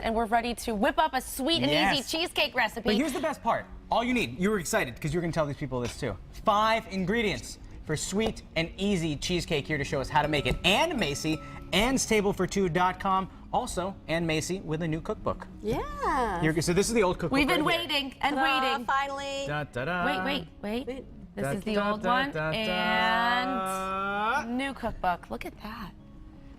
and we're ready to whip up a sweet and easy cheesecake recipe. But here's the best part. All you need, you were excited because you were going to tell these people this too. 5 ingredients for sweet and easy cheesecake. Here to show us how to make it. Ann Macey, Ann'sTableFor2.com. Also, Ann Macey with a new cookbook. Yeah. So this is the old cookbook. We've been right waiting and waiting. Finally. Da, da, da. Wait. This is the old one and new cookbook. Look at that.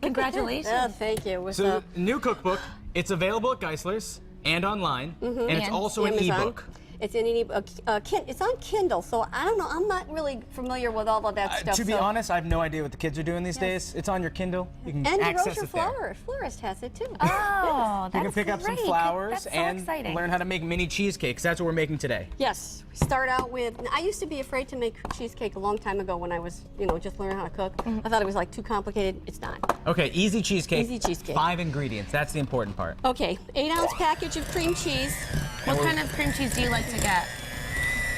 Congratulations. Oh, thank you. So, new cookbook. It's available at Geisler's and online, and it's also an ebook. It's in an ebook. It's on Kindle, so I don't know. I'm not really familiar with all of that stuff. To be honest, I have no idea what the kids are doing these days. It's on your Kindle. You can access it there. Florist has it too. Oh, that's You can pick up some flowers and learn how to make mini cheesecakes. That's what we're making today. Yes. We start out with, I used to be afraid to make cheesecake a long time ago when I was, just learning how to cook. I thought it was like too complicated. It's not. Okay, easy cheesecake. Easy cheesecake. 5 ingredients. That's the important part. Okay, 8-ounce package of cream cheese. What kind of cream cheese do you like to get?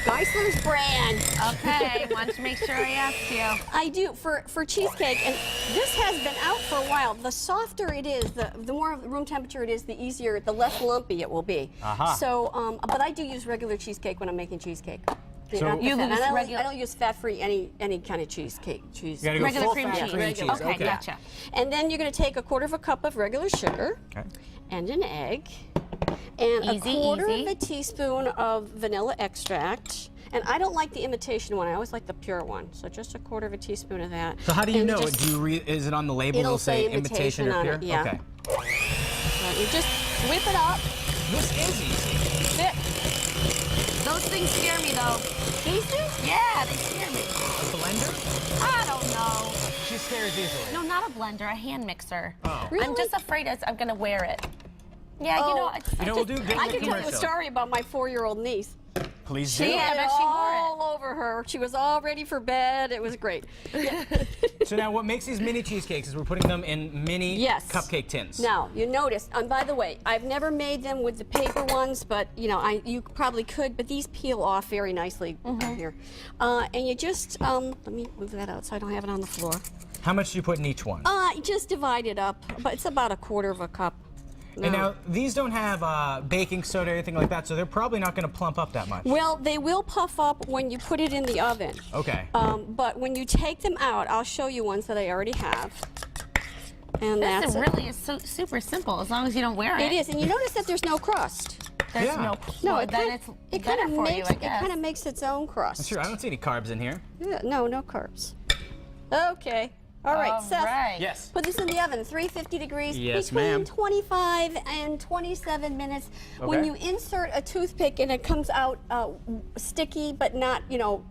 Geisler's brand. Okay, wanted to make sure I asked you. I do, for cheesecake, and this has been out for a while. The softer it is, the more room temperature it is, the easier, the less lumpy it will be. So, but I do use regular cheesecake when I'm making cheesecake. So I don't use fat-free any kind of cheesecake. You gotta go regular full cream fat cheese. Okay, gotcha. And then you're going to take a 1/4 cup of regular sugar and an egg. And a 1/4 of a teaspoon of vanilla extract. And I don't like the imitation one. I always like the pure one. So just a 1/4 of a teaspoon of that. So how do you know it? Is it on the label? It'll say imitation or pure? Yeah. Okay. So you just whip it up. This is easy. Those things scare me though. These do? Yeah, they scare me. A blender? I don't know. She scares easily. No, not a blender, a hand mixer. Oh. Really? I'm just afraid I'm gonna wear it. Yeah, Oh. we'll do I can tell you a story about my 4-year-old niece. Please do. She had I bet it she wore it. all over her. She was all ready for bed. It was great. So now what makes these mini cheesecakes is we're putting them in mini cupcake tins. Now, you notice, and by the way, I've never made them with the paper ones, but you probably could, but these peel off very nicely here. And you just, let me move that out so I don't have it on the floor. How much do you put in each one? Just divide it up, but it's about a 1/4 of a cup. And now, these don't have baking soda or anything like that, so they're probably not going to plump up that much. Well, they will puff up when you put it in the oven. Okay. But when you take them out, I'll show you ones that I already have. And this really is so super simple as long as you don't wear it. It is, and you notice that there's no crust. There's no then it's better for you, I guess. It kind of makes its own crust. That's true. I don't see any carbs in here. Yeah, no carbs. Okay. All right, Seth. Yes. Put this in the oven, 350 degrees, yes, between 25 and 27 minutes. Okay. When you insert a toothpick and it comes out sticky, but not,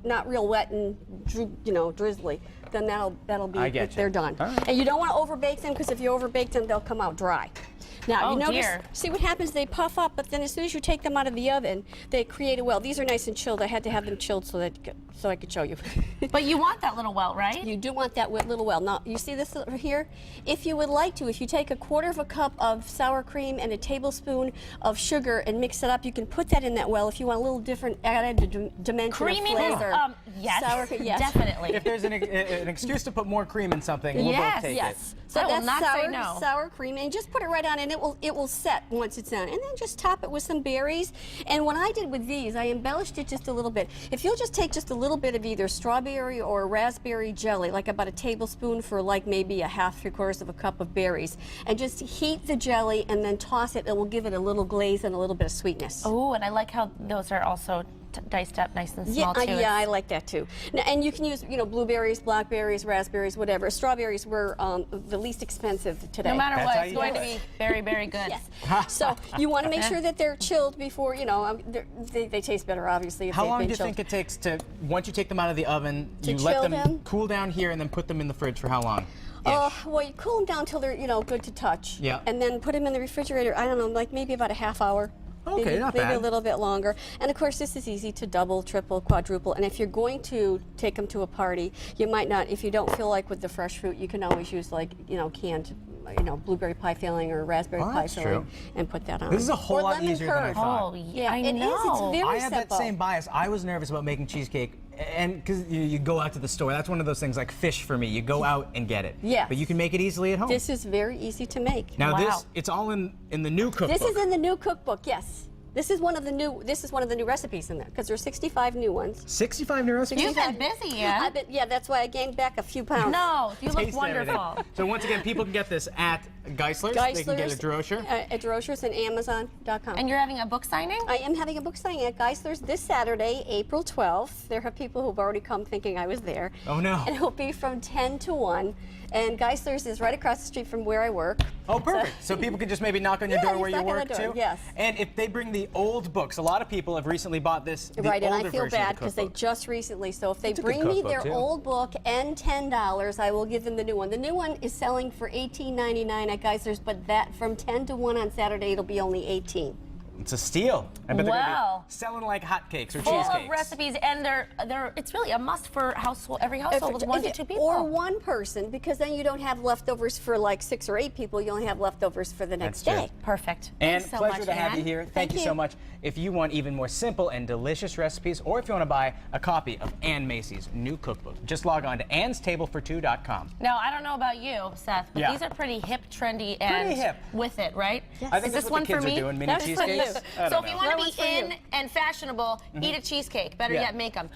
not real wet and, drizzly, then that'll be they're done. Right. And you don't want to overbake them because if you overbake them, they'll come out dry. Now, you notice, see what happens? They puff up, but then as soon as you take them out of the oven, they create a well. These are nice and chilled. I had to have them chilled so I could show you. But you want that little well, right? You do want that little well. Now, you see this here? If you would like to, if you take a 1/4 of a cup of sour cream and a tablespoon of sugar and mix it up, you can put that in that well if you want a little different added dimension of flavor. Yes, sour cream, yes. Definitely. If there's an excuse to put more cream in something, we'll both take it. So I will not say no. That's sour cream, and just put it right on, and it will set once it's done. And then just top it with some berries. And what I did with these, I embellished it just a little bit. If you'll just take just a little bit of either strawberry or raspberry jelly, like about a tablespoon for like maybe a 1/2, 3/4 of a cup of berries, and just heat the jelly and then toss it, it will give it a little glaze and a little bit of sweetness. Oh, and I like how those are also diced up nice and small too. Yeah, I like that too. Now, and you can use, blueberries, blackberries, raspberries, whatever. Strawberries were the least expensive today. No matter what, it's going to be very, very good. Yes. So you want to make sure that they're chilled before, they taste better, obviously. If How long do you chilled. think it takes to, once you take them out of the oven, you let them cool down here and then put them in the fridge for how long? Well, you cool them down till they're, good to touch. Yeah. And then put them in the refrigerator, I don't know, like maybe about a 1/2 hour. Okay, not bad. Maybe a little bit longer. And of course, this is easy to double, triple, quadruple. And if you're going to take them to a party, you might not, if you don't feel like with the fresh fruit, you can always use like, canned, blueberry pie filling or raspberry pie filling and put that on. This is a whole lot easier than I thought. Oh, yeah, it is. It's very I had simple. that same bias. I was nervous about making cheesecake And because you go out to the store, that's one of those things like fish for me. You go out and get it. Yes. But you can make it easily at home. This is very easy to make. Now Wow. it's all in the new cookbook. This is in the new cookbook, yes. This is one of the new recipes in there because there's 65 new ones. 65 new recipes. You've been busy, Ann. Yeah, that's why I gained back a few pounds. No, you look Taste everything. wonderful. So once again, people can get this at Geisler's. They can get a Droscher. At Droscher's and Amazon.com. And you're having a book signing? I am having a book signing at Geisler's this Saturday, April 12th. There are people who've already come thinking I was there. Oh, no. And it'll be from 10 to 1. And Geisler's is right across the street from where I work. Oh, perfect. So people can just maybe knock on your Yeah, door where just you knock on work the door, too. yes. And if they bring the old books, a lot of people have recently bought this. The Right, and older I feel version of bad the because they cookbook. just recently, so if they It's a good bring me cookbook, their too. old book and $10, I will give them the new one. The new one is selling for $18.99 at Geisler's, but that from 10 to 1 on Saturday, it'll be only $18. It's a steal. I bet they're gonna Wow. be selling like hotcakes or Full cheesecakes. of recipes, and it's really a must for every household with 1 to 2 people. Or one person, because then you don't have leftovers for like 6 or 8 people. You only have leftovers for the next That's true. day. Perfect. And Thanks so pleasure much, to have Ann. you here. Thank Thank you so you. much. If you want even more simple and delicious recipes, or if you want to buy a copy of Ann Macey's new cookbook, just log on to annstableffor2.com. Now, I don't know about you, Seth, but Yeah. these are pretty hip, trendy, and hip. with it, right? Yes. I think Is that's this what one the kids for me? are doing, mini That's for you. cheesecakes. I So don't if you know. want That to one's be for in you. and fashionable, eat a cheesecake. Better Yeah. yet, make them.